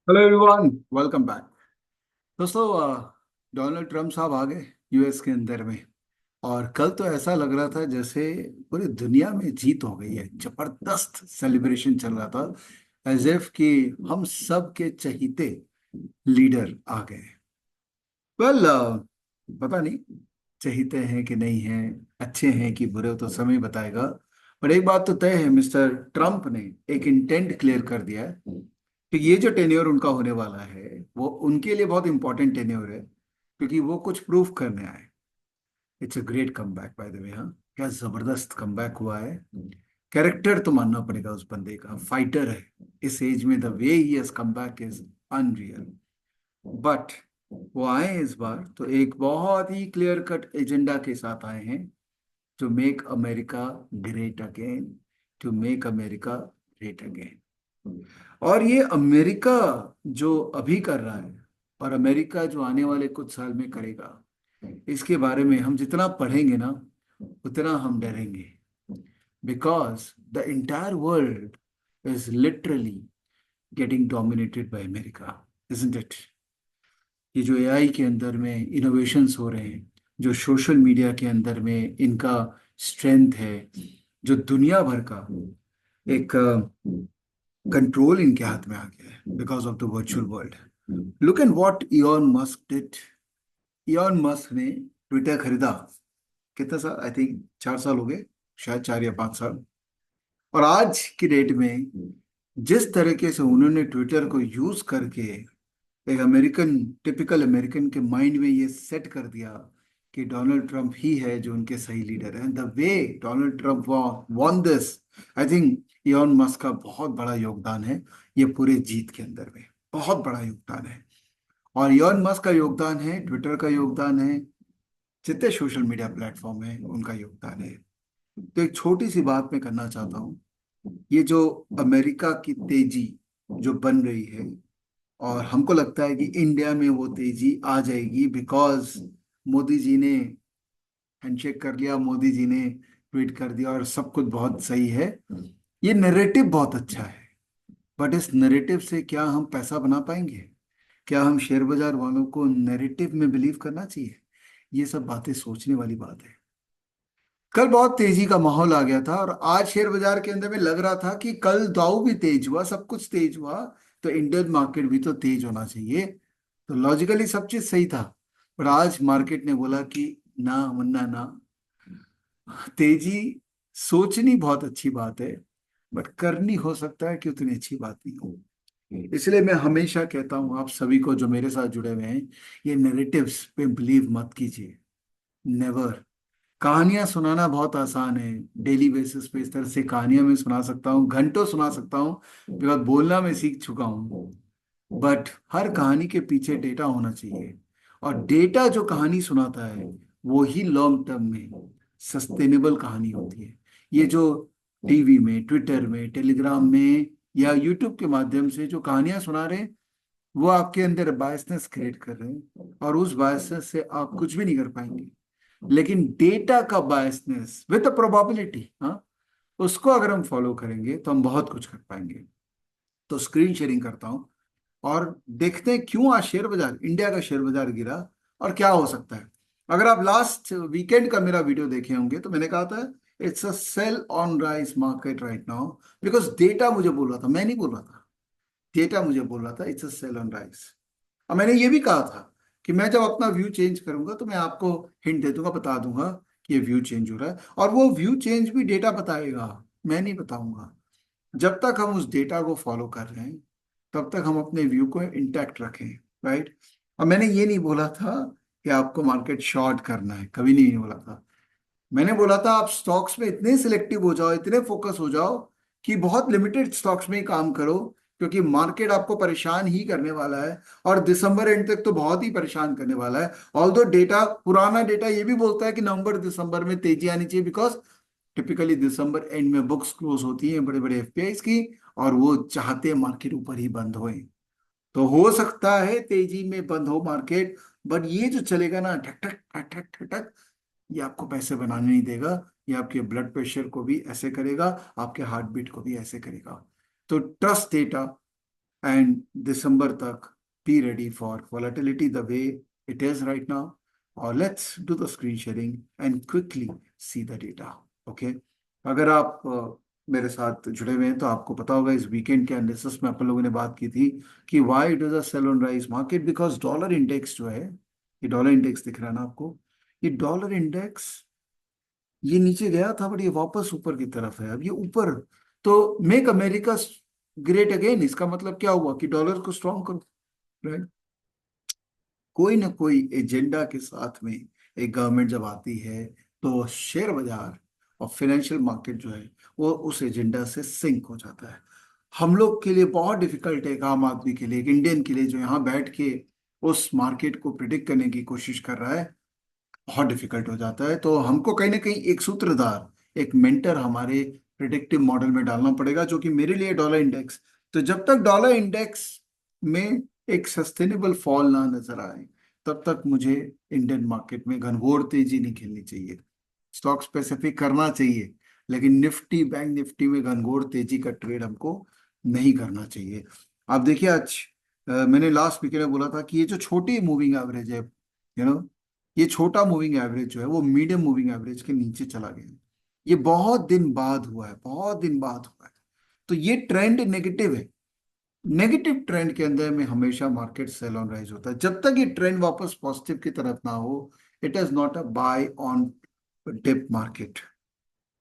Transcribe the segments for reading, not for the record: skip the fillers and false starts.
Hello everyone, welcome back. दोस्तों, Donald Trump साहब आ गए यूएस के अंदर में। और कल तो ऐसा लग रहा था जैसे पूरी दुनिया में जीत हो गई है। जबरदस्त सेलिब्रेशन चल रहा था, एज इफ कि हम सब के चहीते लीडर आ गए। वेल, पता नहीं चहीते हैं कि नहीं हैं, अच्छे हैं कि बुरे, हो तो समय बताएगा। पर एक बात तो तय है, मिस्टर ट्रम्प ने एक इंटेंट क्लियर कर दिया है कि ये जो टेन्योर उनका होने वाला है वो उनके लिए बहुत इंपॉर्टेंट टेन्योर है, क्योंकि वो कुछ प्रूफ करने आए। It's a great comeback by the way. हाँ, क्या जबरदस्त कमबैक हुआ है। कैरेक्टर तो मानना पड़ेगा उस बंदे का, फाइटर है। इस एज में the way he has come back is unreal. But वो आए हैं इस बार तो एक बहुत ही क्लियर कट एजेंडा के साथ आए हैं, to make America great again, to make America great again. और ये अमेरिका जो अभी कर रहा है और अमेरिका जो आने वाले कुछ साल में करेगा, इसके बारे में हम जितना पढ़ेंगे ना उतना हम डरेंगे। Because the entire world is literally getting dominated by America, isn't it? ये जो एआई के अंदर में इनोवेशंस हो रहे हैं, जो सोशल मीडिया के अंदर में इनका स्ट्रेंथ है, जो दुनिया भर का एक कंट्रोल इनके हाथ में आ गया है because of the virtual world. Look at what Elon Musk did. Elon Musk ने ट्विटर खरीदा। कितना साल, आई थिंक 4 साल हो गए, शायद 4 या 5 साल। और आज की डेट में जिस तरीके से उन्होंने ट्विटर को यूज करके एक अमेरिकन, टिपिकल अमेरिकन के माइंड में ये सेट कर दिया कि डोनाल्ड ट्रंप ही है जो उनके सही लीडर हैं, the way Donald Trump von this, I think Elon Musk का बहुत बड़ा योगदान है ये पूरे जीत के अंदर में। बहुत बड़ा योगदान है। और इलॉन मस्क का योगदान है, ट्विटर का योगदान है, जितने सोशल मीडिया प्लेटफॉर्म है उनका योगदान है। तो एक छोटी सी बात मैं करना चाहता हूँ। ये जो अमेरिका की तेजी जो बन रही है, और हमको लगता है कि इंडिया में वो तेजी आ जाएगी बिकॉज मोदी जी ने हैंडशेक कर लिया, मोदी जी ने ट्वीट कर दिया और सब कुछ बहुत सही है। ये नैरेटिव बहुत अच्छा है, बट इस नैरेटिव से क्या हम पैसा बना पाएंगे? क्या हम शेयर बाजार वालों को नैरेटिव में बिलीव करना चाहिए? ये सब बातें सोचने वाली बात है। कल बहुत तेजी का माहौल आ गया था और आज शेयर बाजार के अंदर में लग रहा था कि कल दाऊ भी तेज हुआ, सब कुछ तेज हुआ, तो इंडियन मार्केट भी तो तेज होना चाहिए। तो लॉजिकली सब चीज सही था। पर आज मार्केट ने बोला कि ना मुन्ना ना, तेजी सोचनी बहुत अच्छी बात है, बट करनी हो सकता है कि उतनी अच्छी बात नहीं हो। इसलिए मैं हमेशा कहता हूं आप सभी को जो मेरे साथ जुड़े हुए हैं, ये नैरेटिव्स पे बिलीव मत कीजिए। नेवर। कहानियां सुनाना बहुत आसान है, डेली बेसिस पे इस तरह से कहानियां मैं सुना सकता हूँ, घंटों सुना सकता हूँ, बिकॉज बोलना मैं सीख चुका हूँ। बट हर कहानी के पीछे डेटा होना चाहिए। और डेटा जो कहानी सुनाता है वो ही लॉन्ग टर्म में सस्टेनेबल कहानी होती है। ये जो टीवी में, ट्विटर में, टेलीग्राम में या यूट्यूब के माध्यम से जो कहानियां सुना रहे हैं, वो आपके अंदर बायसनेस क्रिएट कर रहे हैं और उस बायसनेस से आप कुछ भी नहीं कर पाएंगे। लेकिन डेटा का बायसनेस विद प्रोबेबिलिटी, हाँ, उसको अगर हम फॉलो करेंगे तो हम बहुत कुछ कर पाएंगे। तो स्क्रीन शेयरिंग करता हूं और देखते हैं क्यों आज शेयर बाजार, इंडिया का शेयर बाजार गिरा और क्या हो सकता है। अगर आप लास्ट वीकेंड का मेरा वीडियो देखे होंगे तो मैंने कहा था it's a sell on rise market right now, because data मुझे बोल रहा था, मैं नहीं बोल रहा था। डेटा मुझे बोल रहा था it's a sell on rise. और मैंने ये भी कहा था कि मैं जब अपना व्यू चेंज करूंगा तो मैं आपको हिंट दे दूंगा, बता दूंगा कि ये व्यू चेंज हो रहा है। और वो व्यू चेंज भी डेटा बताएगा, मैं नहीं बताऊंगा। जब तक हम उस डेटा को फॉलो कर रहे हैं तब तक हम अपने व्यू को इंटैक्ट रखें। राइट? और मैंने ये नहीं बोला था कि आपको मार्केट शॉर्ट करना है, कभी नहीं बोला था। मैंने बोला था आप स्टॉक्स में इतने सिलेक्टिव हो जाओ, इतने फोकस हो जाओ कि बहुत लिमिटेड स्टॉक्स में ही काम करो, क्योंकि मार्केट आपको परेशान ही करने वाला है। और दिसंबर एंड तक तो बहुत ही परेशान करने वाला है। ऑल्दो डेटा, पुराना डेटा ये भी बोलता है कि नवंबर दिसंबर में तेजी आनी चाहिए, बिकॉज टिपिकली दिसंबर एंड में बुक्स क्लोज होती हैं बड़े बड़े एफपीआई की, और वो चाहते हैं मार्केट ऊपर ही बंद होए। तो हो सकता है तेजी में बंद हो मार्केट, बट ये जो चलेगा ना ठक ठक ठक ठक ठक ठक, ये आपको पैसे बनाने नहीं देगा। ये आपके ब्लड प्रेशर को भी ऐसे करेगा, आपके हार्ट बीट को भी ऐसे करेगा। तो ट्रस्ट डेटा, एंड दिसंबर तक be ready for volatility the way it is right now, और let's do the screen sharing and quickly see the data. Okay, अगर आप मेरे साथ जुड़े हुए हैं तो आपको पता होगा इस वीकेंड के एनालिसिस में अपन लोगों ने बात की थी कि why it is a sell on rise market, because dollar index जो है, ये डॉलर इंडेक्स दिख रहा है ना आपको, ये डॉलर इंडेक्स ये नीचे गया था बट ये वापस ऊपर की तरफ है, अब ये ऊपर। तो मेक अमेरिका ग्रेट अगेन, इसका मतलब क्या हुआ कि डॉलर को स्ट्रॉन्ग करो, right? कोई ना कोई एजेंडा के साथ में एक गवर्नमेंट जब आती है तो शेयर बाजार और फाइनेंशियल मार्केट जो है वो उस एजेंडा से सिंक हो जाता है। हम लोग के लिए बहुत डिफिकल्ट है, एक आम आदमी के लिए, एक इंडियन के लिए जो यहाँ बैठ के उस मार्केट को प्रिडिक्ट करने की कोशिश कर रहा है, बहुत डिफिकल्ट हो जाता है। तो हमको कहीं ना कहीं एक सूत्रधार, एक मेंटर हमारे प्रिडिक्टिव मॉडल में डालना पड़ेगा, जो कि मेरे लिए डॉलर इंडेक्स। तो जब तक डॉलर इंडेक्स में एक सस्टेनेबल फॉल ना नजर आए तब तक मुझे इंडियन मार्केट में घनघोर तेजी नहीं खेलनी चाहिए। स्टॉक स्पेसिफिक करना चाहिए, लेकिन निफ्टी बैंक निफ्टी में घनघोर तेजी का ट्रेड हमको नहीं करना चाहिए। आप देखिए आज मैंने लास्ट वीक में बोला था कि ये जो छोटी मूविंग एवरेज है, ये छोटा मूविंग एवरेज जो है वो मीडियम मूविंग एवरेज के नीचे चला गया है। ये बहुत दिन बाद हुआ है, बहुत दिन बाद हुआ है। तो ये ट्रेंड नेगेटिव है। नेगेटिव ट्रेंड के अंदर में हमेशा मार्केट सेल ऑन राइज होता है। जब तक ये ट्रेंड वापस पॉजिटिव की तरफ ना हो, it is not a buy on dip market.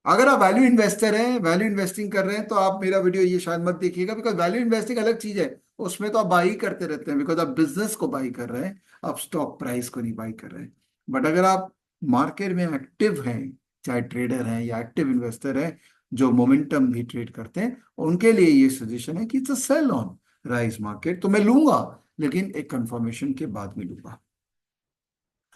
अगर आप वैल्यू इन्वेस्टर हैं, वैल्यू इन्वेस्टिंग कर रहे हैं, तो आप मेरा वीडियो ये शायद मत देखिएगा, बिकॉज वैल्यू इन्वेस्टिंग अलग चीज है। उसमें तो आप बाई ही करते रहते हैं, बिकॉज आप बिजनेस को बाई कर रहे हैं, आप स्टॉक प्राइस को नहीं बाई कर रहे हैं। बट अगर आप मार्केट में एक्टिव हैं, चाहे ट्रेडर हैं या एक्टिव इन्वेस्टर हैं जो मोमेंटम भी ट्रेड करते हैं, उनके लिए ये सजेशन है कि it's a sell on rise market. तो मैं लूंगा, लेकिन एक कंफर्मेशन के बाद में लूंगा।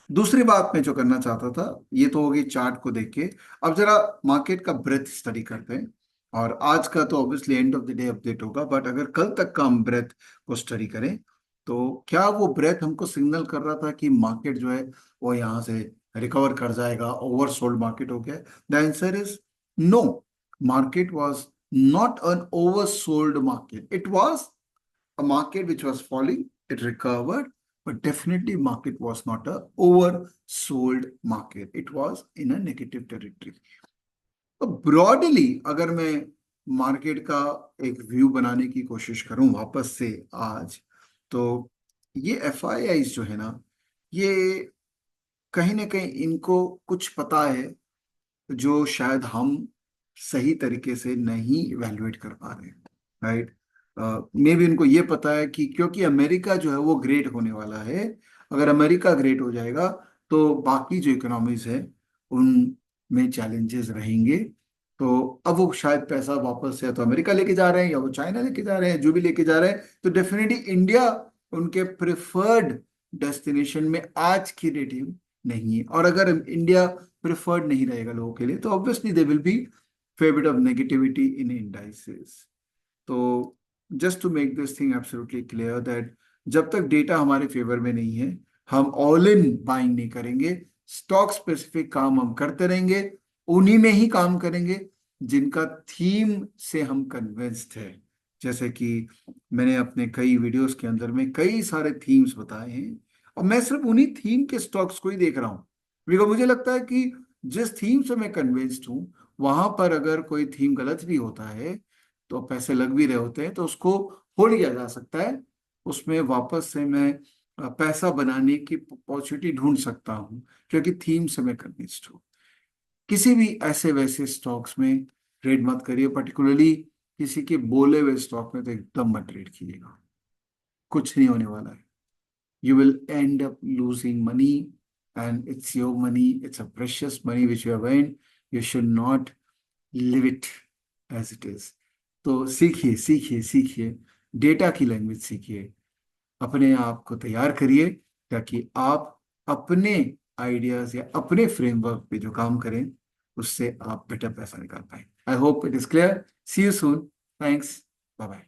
दूसरी बात मैं जो करना चाहता था, ये तो होगी चार्ट को देख के। अब जरा मार्केट का ब्रेथ स्टडी करते हैं। और आज का तो obviously end of the day update होगा, बट अगर कल तक का हम ब्रेथ को स्टडी करें तो क्या वो ब्रेथ हमको सिग्नल कर रहा था कि मार्केट जो है वो यहाँ से रिकवर कर जाएगा, ओवरसोल्ड मार्केट हो गया? The answer is no. Market was not an oversold market, it was a market which was falling, it recovered, but definitely market was not a oversold market. It was in a negative territory. तो broadly अगर मैं market का एक view बनाने की कोशिश करूं वापस से आज, तो ये एफ आई आईज जो है ना, ये कहीं ना कहीं इनको कुछ पता है जो शायद हम सही तरीके से नहीं इवेलुएट कर पा रहे हैं, राइट? मे भी इनको ये पता है कि क्योंकि अमेरिका जो है वो ग्रेट होने वाला है, अगर अमेरिका ग्रेट हो जाएगा तो बाकी जो इकोनॉमीज है उनमें चैलेंजेस रहेंगे। तो अब वो शायद पैसा वापस से या तो अमेरिका लेके जा रहे हैं या वो चाइना लेके जा रहे हैं, जो भी लेके जा रहे हैं, तो डेफिनेटली इंडिया उनके प्रिफर्ड डेस्टिनेशन में आज की डेट नहीं है। और अगर इंडिया प्रिफर्ड नहीं रहेगा लोगों के लिए, तो obviously they will be favour of negativity in indices. तो just to make this thing absolutely clear that जब तक डेटा हमारे फेवर में नहीं है, हम ऑल इन बाइंग नहीं करेंगे। स्टॉक स्पेसिफिक काम हम करते रहेंगे, उन्हीं में ही काम करेंगे जिनका थीम से हम कन्विंस्ड है। जैसे कि मैंने अपने कई वीडियोस के अंदर में कई सारे थीम्स बताए हैं, और मैं सिर्फ उन्हीं थीम के स्टॉक्स को ही देख रहा हूँ, बिकॉज मुझे लगता है कि जिस थीम से मैं कन्विंस्ड हूँ, वहां पर अगर कोई थीम गलत भी होता है तो पैसे लग भी रहे होते हैं तो उसको होल्ड किया जा सकता है। उसमें वापस से मैं पैसा बनाने की अपॉर्चुनिटी ढूंढ सकता हूँ, क्योंकि थीम से मैं कन्विंस्ड हूँ। किसी भी ऐसे वैसे स्टॉक्स में ट्रेड मत करिए, पर्टिकुलरली किसी के बोले हुए स्टॉक में तो एकदम मत ट्रेड कीजिएगा, कुछ नहीं होने वाला है। You will end up losing money, and it's your money, it's a precious money which you have earned. You should not live it as it is. तो सीखिए सीखिए सीखिए, डेटा की लैंग्वेज सीखिए, अपने आप को तैयार करिए ताकि आप अपने आइडियाज या अपने फ्रेमवर्क पे जो काम करें उससे आप बेटर पैसा निकाल पाए। I hope it is clear. See you soon. Thanks. Bye bye.